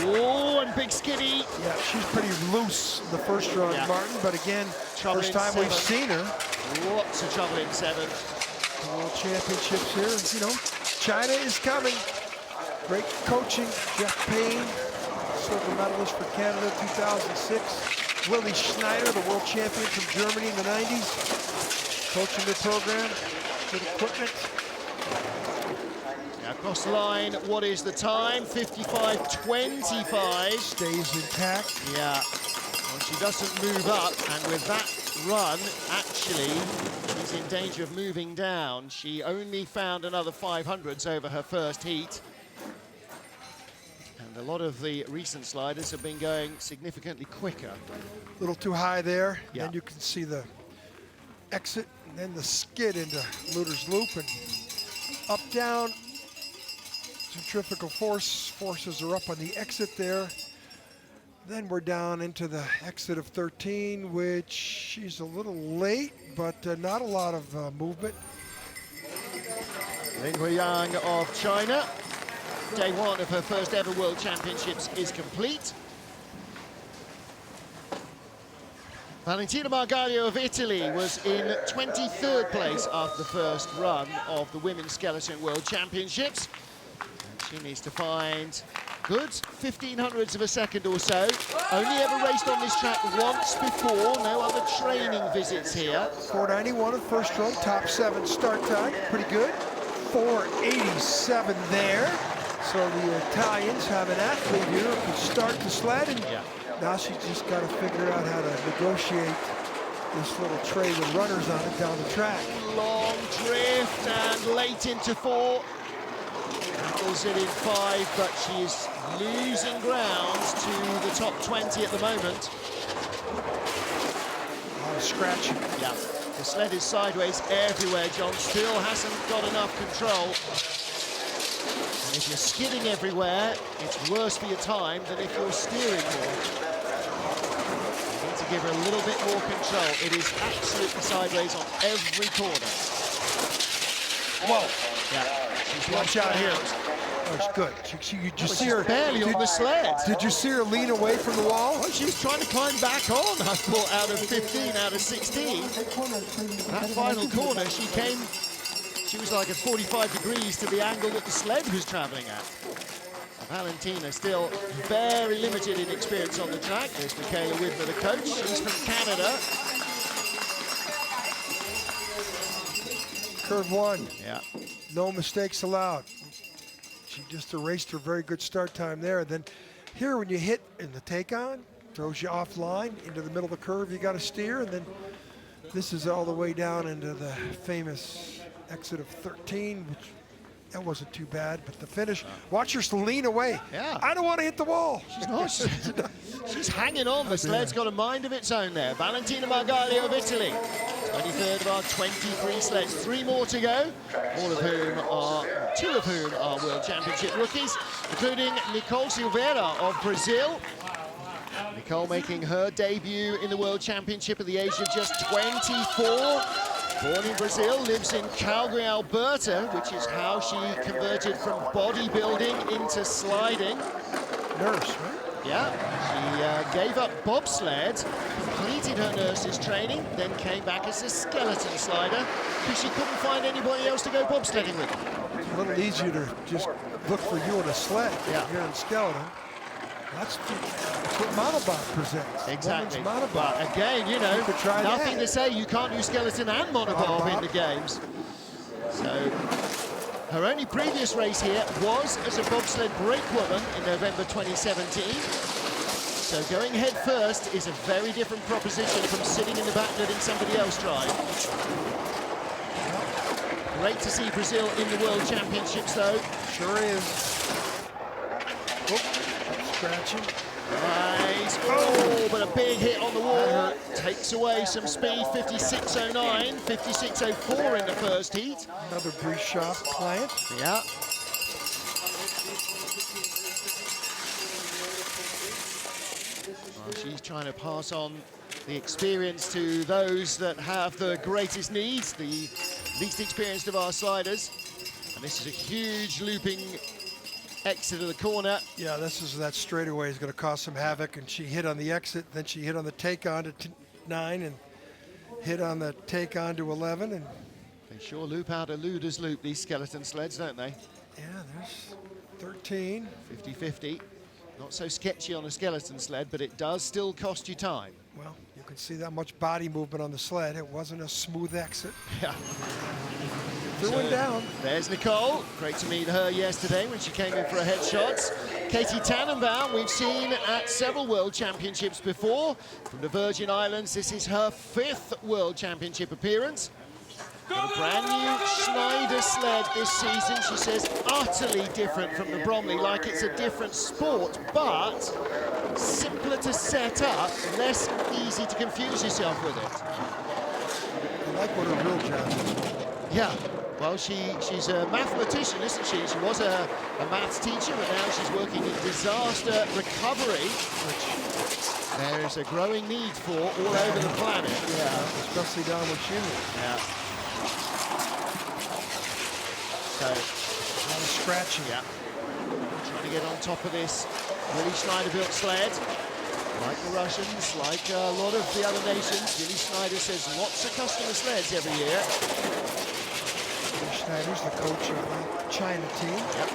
Oh, and big skiddy. Yeah, she's pretty loose in the first run, Yeah. Martin, but again, Trouble first in time we've 7th. seen her. Lots of trouble in 7th. World Championships here, you know, China is coming. Great coaching, Jeff Payne, silver medalist for Canada 2006. Willie Schneider, the world champion from Germany in the 90s, coaching the program, good equipment. Now across the line, what is the time? 55:25. Stays intact. Yeah, well, she doesn't move up, and with that run, actually, she's in danger of moving down. She only found another 500s over her first heat. And a lot of the recent sliders have been going significantly quicker. A little too high there. Yeah. Then you can see the exit, and then the skid into Luter's Loop, and up, down. Centrifugal forces are up on the exit there. Then we're down into the exit of 13, which she's a little late, but not a lot of movement. Lin Huiyang of China. Day 1 of her first ever World Championships is complete. Valentina Margaglio of Italy was in 23rd place after the first run of the Women's Skeleton World Championships. And she needs to find good 1500ths of a second or so. Only ever raced on this track once before, no other training visits here. 491 of first run, top 7 start time, pretty good. 487 there. So the Italians have an athlete here who can start the sled, and now she's just got to figure out how to negotiate this little tray with runners on it down the track. Long drift and late into 4. Battles it in 5, but she's losing ground to the top 20 at the moment. A lot of scratching. Yeah, the sled is sideways everywhere. John still hasn't got enough control. And if you're skidding everywhere, it's worse for your time than if you're steering more. You need to give her a little bit more control. It is absolutely sideways on every corner. Whoa. Yeah, she's Watch out here. Oh, it's good. You just see her barely on the sled. Did you see her lean away from the wall? Oh, she was trying to climb back on. I thought out of 15, out of 16. That final corner, she was like at 45 degrees to the angle that the sled was traveling at. Valentina still very limited in experience on the track. There's Michaela Widmer, the coach. She's from Canada. Curve 1. Yeah. No mistakes allowed. She just erased her very good start time there. Then here, when you hit in the take-on, throws you offline into the middle of the curve. You got to steer, and then this is all the way down into the famous exit of 13, which that wasn't too bad. But the finish, watch her lean away. Yeah. I don't want to hit the wall. She's not. She's hanging on. The sled's got a mind of its own there. Valentina Margaglio of Italy. 23rd of our 23 sleds. 3 more to go, two of whom are World Championship rookies, including Nicole Silveira of Brazil. Nicole making her debut in the World Championship at the age of just 24. Born in Brazil, lives in Calgary, Alberta, which is how she converted from bodybuilding into sliding. Nurse, right? Yeah, she gave up bobsled, completed her nurse's training, then came back as a skeleton slider because she couldn't find anybody else to go bobsledding with. It's a little easier to just look for you on a sled here in skeleton. That's what monobob presents. Exactly. Monobob. But again, you know, nothing to say you can't use skeleton and monobob in the games. So her only previous race here was as a bobsled brakewoman in November 2017. So going head first is a very different proposition from sitting in the back letting somebody else drive. Great to see Brazil in the World Championships though. Sure is. Scratching. Nice. Oh, but a big hit on the wall. Takes away some speed. 56.09, 56.04 in the first heat. Another Brichot client. Yeah. Well, she's trying to pass on the experience to those that have the greatest needs, the least experienced of our sliders. And this is a huge looping exit of the corner. Yeah, that straightaway is going to cause some havoc, and she hit on the exit, then she hit on the take-on to 9 and hit on the take-on to 11. And they sure loop out a Luder's loop, these skeleton sleds, don't they? Yeah, there's 13. 50-50. Not so sketchy on a skeleton sled, but it does still cost you time. Well, you can see that much body movement on the sled. It wasn't a smooth exit. Yeah. Threw one down. There's Nicole. Great to meet her yesterday when she came in for a headshots. Katie Tannenbaum, we've seen at several World Championships before. From the Virgin Islands, this is her 5th World Championship appearance. Got a brand new Schneider sled this season. She says utterly different from the Bromley, like it's a different sport, but simpler to set up, less easy to confuse yourself with it. I like what her real job is. Yeah. Well, she's a mathematician, isn't she? She was a maths teacher, but now she's working in disaster recovery, which there is a growing need for all over the planet. Yeah, especially down where she lives. Yeah. So, a lot of scratching. Yeah. Trying to get on top of this really Schneider-built sled. Like the Russians, like a lot of the other nations, Willy Schneider says lots of customer sleds every year. Schneider's the coach of the China team. Yep.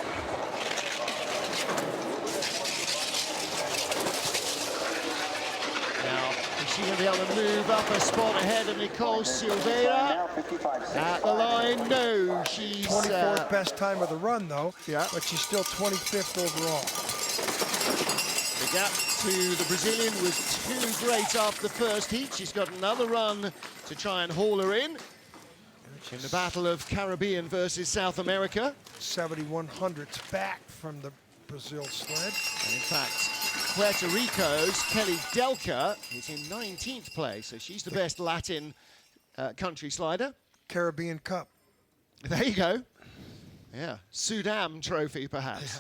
Now, is she going to be able to move up a spot ahead of Nicole Silveira? At the line, no. She's 24th best time of the run, though. Yeah. But she's still 25th overall. The gap to the Brazilian was too great after the first heat. She's got another run to try and haul her in the battle of Caribbean versus South America. 71 hundredths back from the Brazil sled. And in fact, Puerto Rico's Kelly Delca is in 19th place, so she's the best Latin country slider. Caribbean Cup. There you go. Yeah, Sudam trophy perhaps,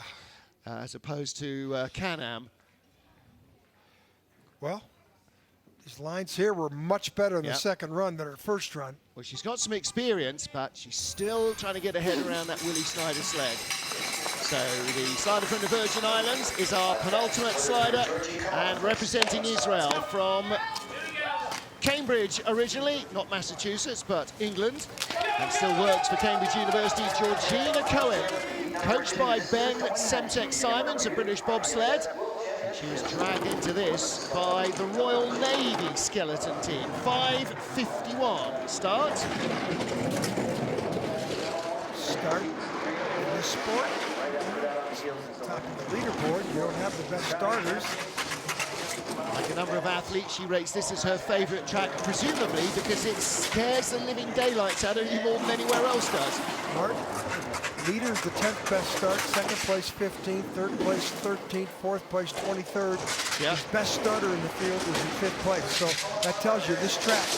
as opposed to Can-Am. Well, these lines here were much better in the second run than her first run. Well, she's got some experience, but she's still trying to get her head around that Willie Snyder sled. So the slider from the Virgin Islands is our penultimate slider, and representing Israel from Cambridge originally, not Massachusetts, but England, and still works for Cambridge University, Georgina Cohen, coached by Ben Semtek-Simons, a British bobsled. And she was dragged into this by the Royal Navy skeleton team. 5:51 start. Start in this sport. Top of the leaderboard, you don't have the best starters. Like a number of athletes, she rates this as her favourite track, presumably because it scares the living daylights out of you more than anywhere else does. Mark, leader's the 10th best start, second place 15th, third place 13th, fourth place 23rd. Yeah. His best starter in the field is in 5th place. So that tells you this track,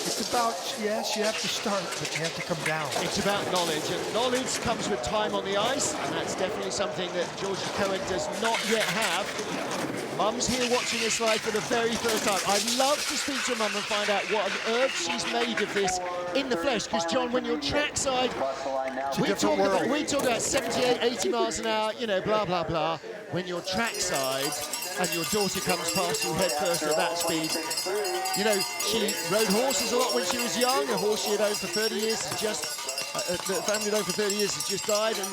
it's about, yes, you have to start, but you have to come down. It's about knowledge, and knowledge comes with time on the ice, and that's definitely something that Georgia Cohen does not yet have. Mum's here watching this slide for the very first time. I'd love to speak to Mum and find out what on earth she's made of this in the flesh, because John, when you're trackside, we talk about 78, 80 miles an hour, you know, blah, blah, blah. When you're trackside and your daughter comes past you head first at that speed, you know, she rode horses a lot when she was young. A horse she had owned for 30 years has just, the family had owned for 30 years has just died, and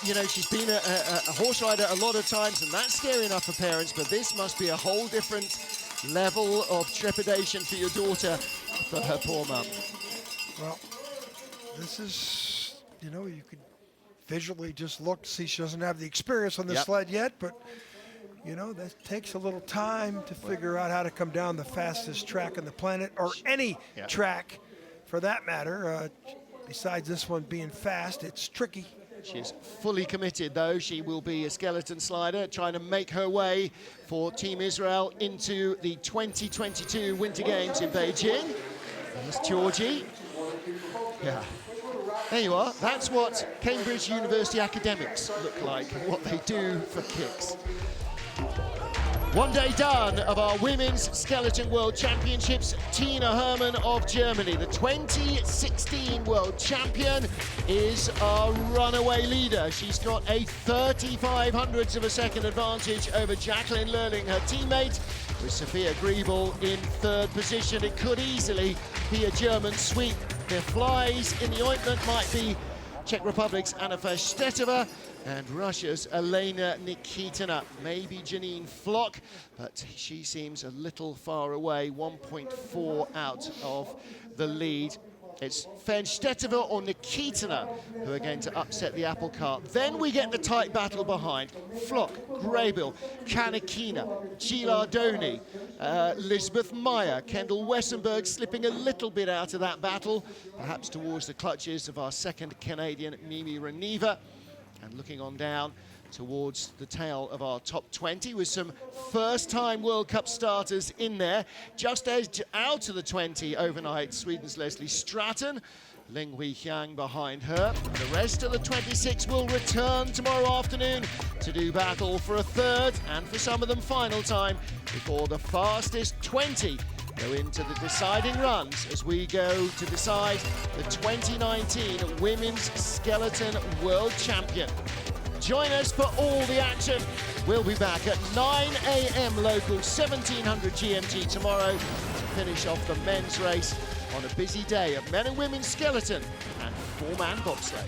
you know, she's been a horse rider a lot of times, and that's scary enough for parents, but this must be a whole different level of trepidation for your daughter, for her poor mum. Well, this is, you know, you could visually just look, see she doesn't have the experience on this sled yet, but, you know, that takes a little time to figure out how to come down the fastest track on the planet, or any track for that matter. Besides this one being fast, it's tricky. She's fully committed, though. She will be a skeleton slider, trying to make her way for Team Israel into the 2022 Winter Games in Beijing. There's Georgie. Yeah. There you are. That's what Cambridge University academics look like, and what they do for kicks. One day done of our Women's Skeleton World Championships. Tina Herman of Germany, the 2016 World Champion, is our runaway leader. She's got a 35/100ths of a second advantage over Jacqueline Lurling, her teammate, with Sophia Griebel in third position. It could easily be a German sweep. The flies in the ointment might be Czech Republic's Anna Festetova and Russia's Elena Nikitina. Maybe Janine Flock, but she seems a little far away, 1.4 out of the lead. It's Festetova or Nikitina who are going to upset the apple cart. Then we get the tight battle behind. Flock, Graybill, Kanikina, Gilardoni, Lisbeth Meyer, Kendall Wessenberg slipping a little bit out of that battle, perhaps towards the clutches of our second Canadian, Mimi Reneva. And looking on down towards the tail of our top 20 with some first-time World Cup starters in there. Just edged out of the 20 overnight, Sweden's Leslie Stratton, Ling Hui Qiang behind her. The rest of the 26 will return tomorrow afternoon to do battle for a third, and for some of them final time, before the fastest 20 go into the deciding runs as we go to decide the 2019 Women's Skeleton World Champion. Join us for all the action. We'll be back at 9 a.m. local, 1700 GMT tomorrow to finish off the men's race on a busy day of men and women's skeleton and four-man bobsleigh.